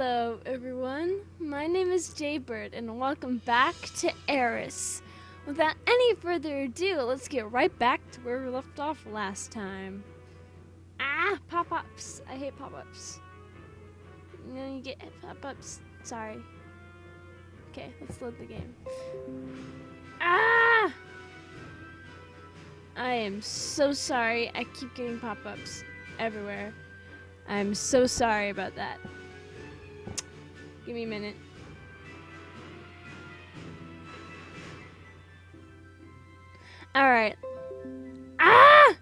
Hello, everyone. My name is Jaybird, and welcome back to AIRIS. Without any further ado, let's get right back to where we left off last time. Ah, pop-ups. I hate pop-ups. You know, you get pop-ups. Sorry. Okay, let's load the game. Ah! I am so sorry. I keep getting pop-ups everywhere. I'm so sorry about that. Give me a minute. Alright. Ah!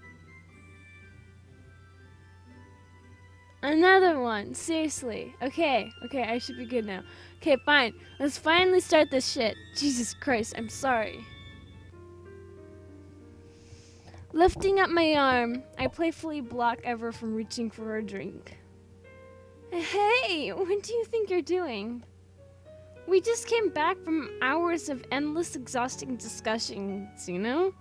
Another one. Seriously. Okay, I should be good now. Okay, fine. Let's finally start this shit. Jesus Christ, I'm sorry. Lifting up my arm, I playfully block Ever from reaching for her drink. Hey, what do you think you're doing? We just came back from hours of endless, exhausting discussions, you know?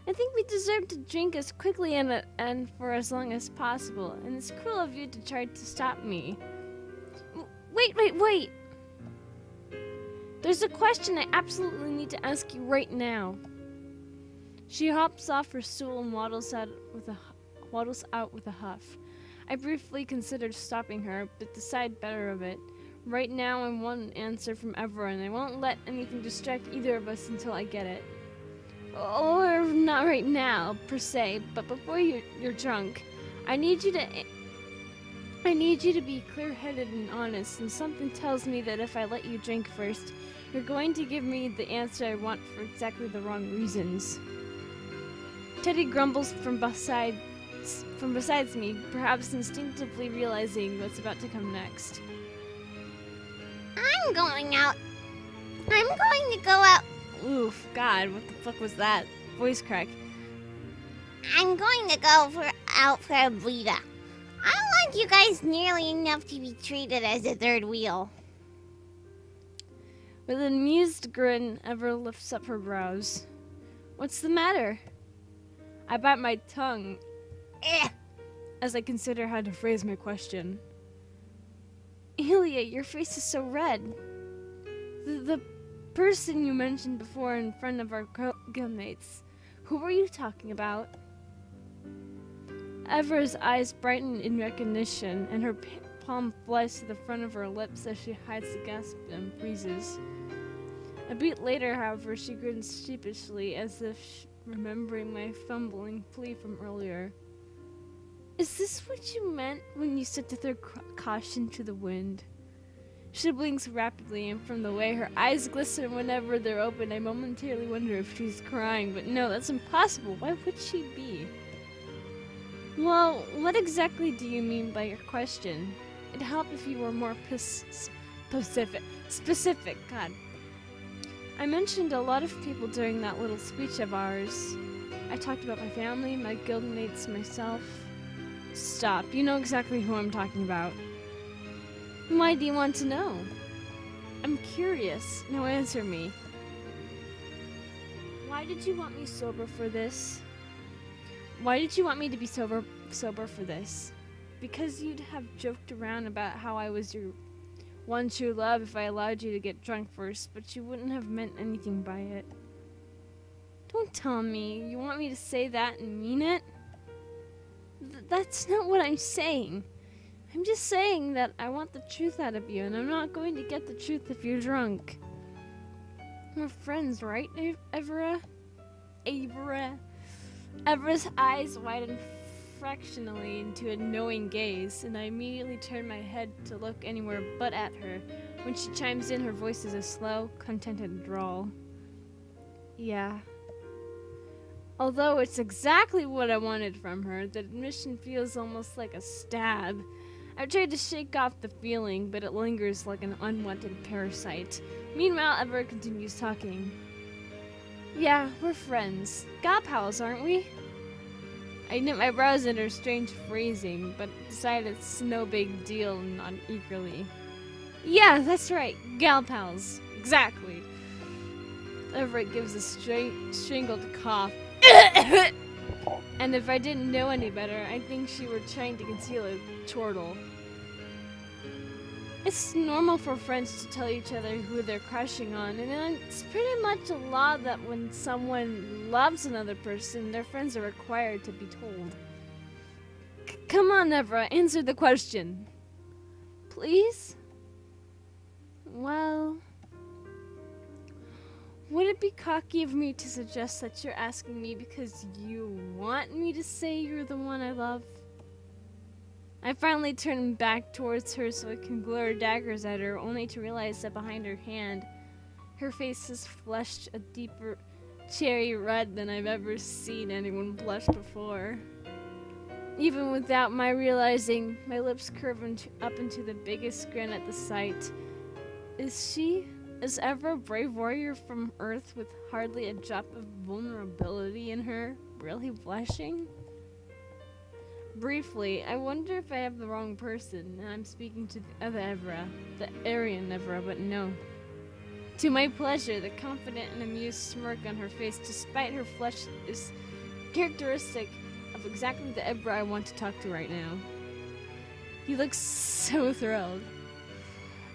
I think we deserve to drink as quickly and for as long as possible, and it's cruel of you to try to stop me. Wait! There's a question I absolutely need to ask you right now. She hops off her stool and waddles out with a huff. I briefly considered stopping her, but decide better of it. Right now I want an answer from Ever, and I won't let anything distract either of us until I get it. Or not right now, per se, but before you're drunk. I need you to be clear-headed and honest, and something tells me that if I let you drink first, you're going to give me the answer I want for exactly the wrong reasons. Teddy grumbles from besides me, perhaps instinctively realizing what's about to come next. I'm going to go out. Oof, God, what the fuck was that? Voice crack. I'm going to go out for a breather. I like you guys nearly enough to be treated as a third wheel. With an amused grin, Ever lifts up her brows. What's the matter? I bite my tongue as I consider how to phrase my question. Elia, your face is so red. The person you mentioned before in front of our guildmates, who were you talking about? Ever's eyes brighten in recognition, and her palm flies to the front of her lips as she hides the gasp and freezes. A beat later, however, she grins sheepishly as if remembering my fumbling plea from earlier. Is this what you meant when you said to throw caution to the wind? She blinks rapidly, and from the way her eyes glisten whenever they're open, I momentarily wonder if she's crying, but no, that's impossible. Why would she be? Well, what exactly do you mean by your question? It'd help if you were more specific, God. I mentioned a lot of people during that little speech of ours. I talked about my family, my guildmates, myself. Stop, you know exactly who I'm talking about. Why do you want to know? I'm curious. Now answer me. Why did you want me sober for this? Why did you want me to be sober for this? Because you'd have joked around about how I was your one true love if I allowed you to get drunk first, but you wouldn't have meant anything by it. Don't tell me you want me to say that and mean it. That's not what I'm saying. I'm just saying that I want the truth out of you, and I'm not going to get the truth if you're drunk. We're friends, right, Evera? Evera's eyes widen fractionally into a knowing gaze, and I immediately turn my head to look anywhere but at her. When she chimes in, her voice is a slow, contented drawl. Yeah. Although it's exactly what I wanted from her, the admission feels almost like a stab. I've tried to shake off the feeling, but it lingers like an unwanted parasite. Meanwhile, Ever continues talking. Yeah, we're friends. Gal pals, aren't we? I knit my brows at her strange phrasing, but decided it's no big deal and nod eagerly. Yeah, that's right. Gal pals. Exactly. Everett gives a strangled cough. And if I didn't know any better, I think she were trying to conceal a chortle. It's normal for friends to tell each other who they're crushing on, and it's pretty much a law that when someone loves another person, their friends are required to be told. Come on, Evra, answer the question. Please? Well, would it be cocky of me to suggest that you're asking me because you want me to say you're the one I love? I finally turned back towards her so I can glare daggers at her, only to realize that behind her hand, her face has flushed a deeper cherry red than I've ever seen anyone blush before. Even without my realizing, my lips curve up into the biggest grin at the sight. Is Evra a brave warrior from Earth with hardly a drop of vulnerability in her, really blushing? Briefly, I wonder if I have the wrong person and I'm speaking to the other Evra, the Aryan Evra, but no. To my pleasure, the confident and amused smirk on her face, despite her flush, is characteristic of exactly the Evra I want to talk to right now. He looks so thrilled.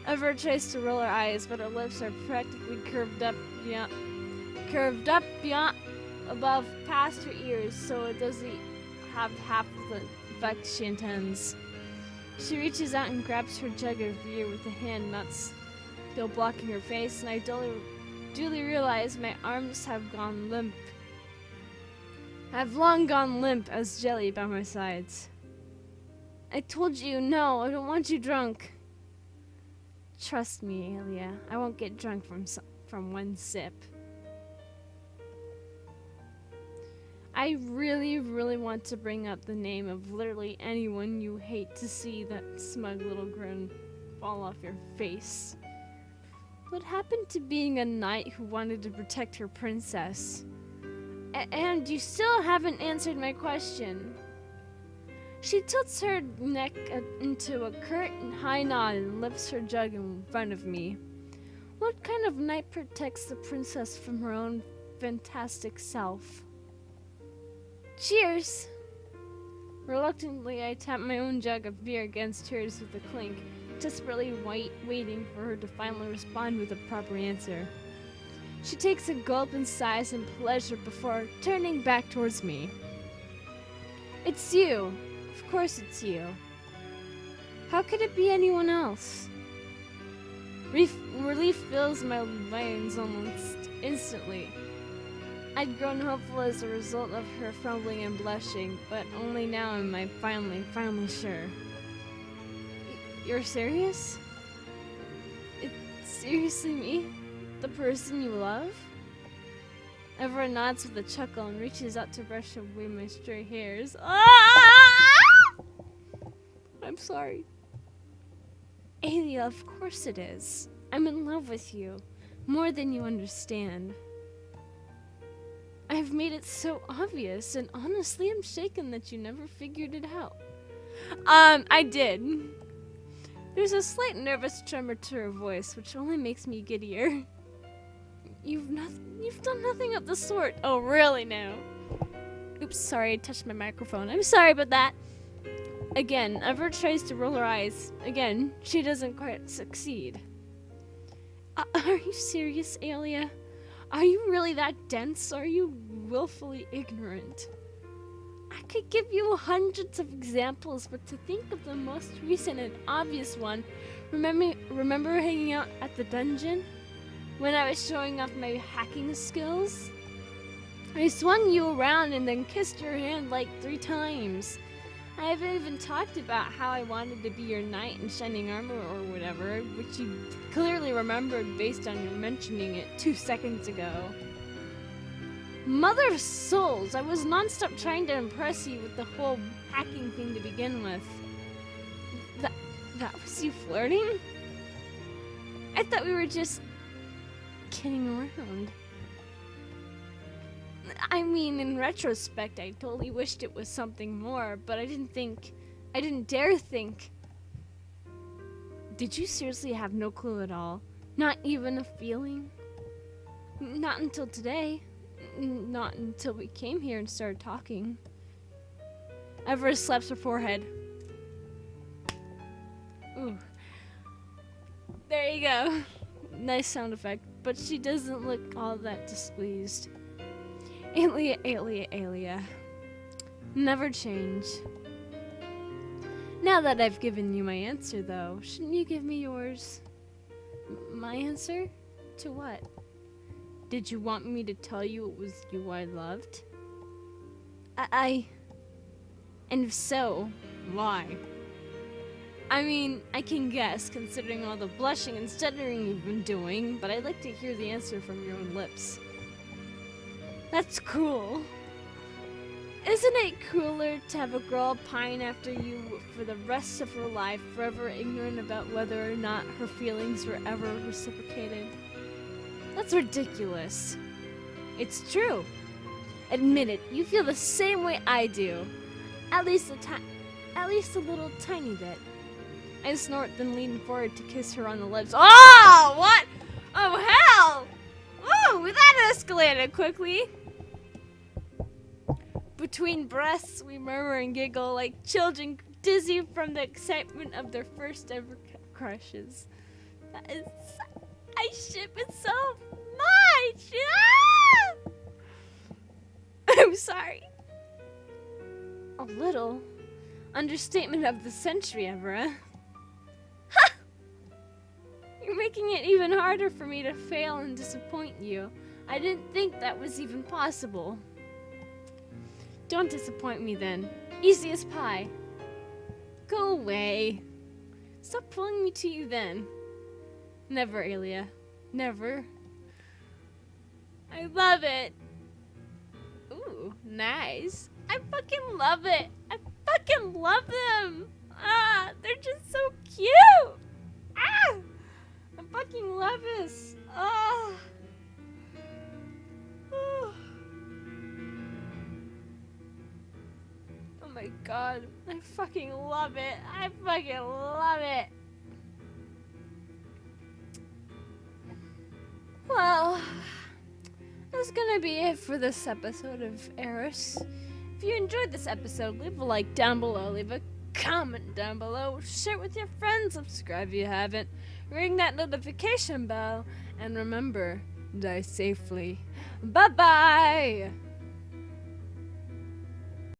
Evra tries to roll her eyes, but her lips are practically curved up beyond above past her ears, so it doesn't have half of the effect she intends. She reaches out and grabs her jug of beer with a hand not still blocking her face, and I duly realize my arms have gone limp. I've long gone limp as jelly by my sides. I told you, no, I don't want you drunk. Trust me, Aelia, I won't get drunk from one sip. I really, really want to bring up the name of literally anyone you hate to see that smug little grin fall off your face. What happened to being a knight who wanted to protect her princess? And you still haven't answered my question. She tilts her neck into a curt and high nod and lifts her jug in front of me. What kind of knight protects the princess from her own fantastic self? Cheers! Reluctantly, I tap my own jug of beer against hers with a clink, desperately waiting for her to finally respond with a proper answer. She takes a gulp in sighs and pleasure before turning back towards me. It's you. Of course it's you. How could it be anyone else? Relief fills my veins almost instantly. I'd grown hopeful as a result of her fumbling and blushing, but only now am I finally sure. You're serious? It's seriously me? The person you love? Evra nods with a chuckle and reaches out to brush away my stray hairs. Ah! I'm sorry. Aelia, of course it is. I'm in love with you. More than you understand. I've made it so obvious, and honestly, I'm shaken that you never figured it out. I did. There's a slight nervous tremor to her voice, which only makes me giddier. You've done nothing of the sort. Oh, really now? Oops, sorry, I touched my microphone. I'm sorry about that. Again, Ever tries to roll her eyes. Again, she doesn't quite succeed. Are you serious, Aelia? Are you really that dense? Are you willfully ignorant? I could give you hundreds of examples, but to think of the most recent and obvious one, remember hanging out at the dungeon? When I was showing off my hacking skills? I swung you around and then kissed your hand like 3 times. I haven't even talked about how I wanted to be your knight in shining armor or whatever, which you clearly remembered based on you mentioning it 2 seconds ago. Mother of souls, I was non-stop trying to impress you with the whole hacking thing to begin with. That was you flirting? I thought we were just kidding around. I mean, in retrospect, I totally wished it was something more, but I didn't dare think. Did you seriously have no clue at all? Not even a feeling? Not until today. Not until we came here and started talking. Everest slaps her forehead. Ooh. There you go. Nice sound effect, but she doesn't look all that displeased. Alia. Never change. Now that I've given you my answer, though, shouldn't you give me yours? My answer? To what? Did you want me to tell you it was you I loved? And if so, why? I mean, I can guess, considering all the blushing and stuttering you've been doing, but I'd like to hear the answer from your own lips. That's cruel. Isn't it crueler to have a girl pine after you for the rest of her life, forever ignorant about whether or not her feelings were ever reciprocated? That's ridiculous. It's true. Admit it, you feel the same way I do. At least a little tiny bit. I snort, then lean forward to kiss her on the lips. Oh, what? Oh, hell! Ooh, that escalated quickly. Between breaths, we murmur and giggle like children dizzy from the excitement of their first ever crushes. I ship it so much! Ah! I'm sorry. A little. Understatement of the century, Evera. Ha! You're making it even harder for me to fail and disappoint you. I didn't think that was even possible. Don't disappoint me then. Easy as pie. Go away. Stop pulling me to you then. Never, Alia. Never. I love it. Ooh, nice. I fucking love it. I fucking love them. Ah, they're just so cute. Ah, I fucking love this. Ah. Oh. Oh my god, I fucking love it. I fucking love it. Well, that's gonna be it for this episode of AIRIS. If you enjoyed this episode, leave a like down below, leave a comment down below, share it with your friends, subscribe if you haven't, ring that notification bell, and remember, die safely. Bye-bye!